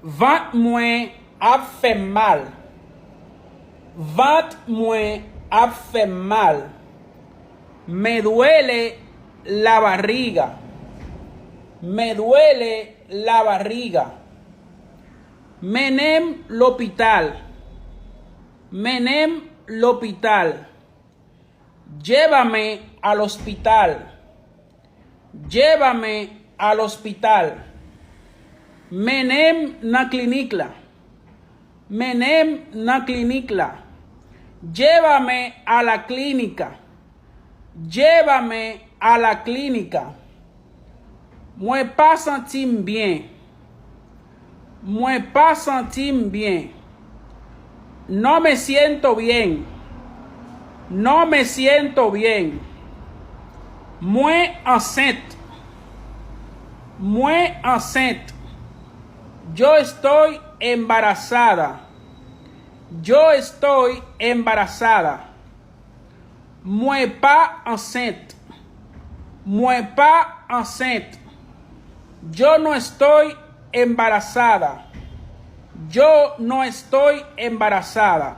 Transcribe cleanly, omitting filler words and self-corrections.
Ventre moi a fait mal. Ventre moi a fait mal. Me duele la barriga. Me duele la barriga. Menem l'hôpital. Menem l'hôpital. Llévame al hospital. Llévame al hospital. Menem na clinicla. Menem na clinicla. Llévame a la clínica. Llévame a la clínica. Moi pas sentim bien. Moi pas sentim bien. No me siento bien. No me siento bien. Moi enceinte. Moi enceinte. Yo estoy embarazada. Yo estoy embarazada. Moi pas enceinte. Moi pas enceinte. Yo no estoy embarazada. Yo no estoy embarazada.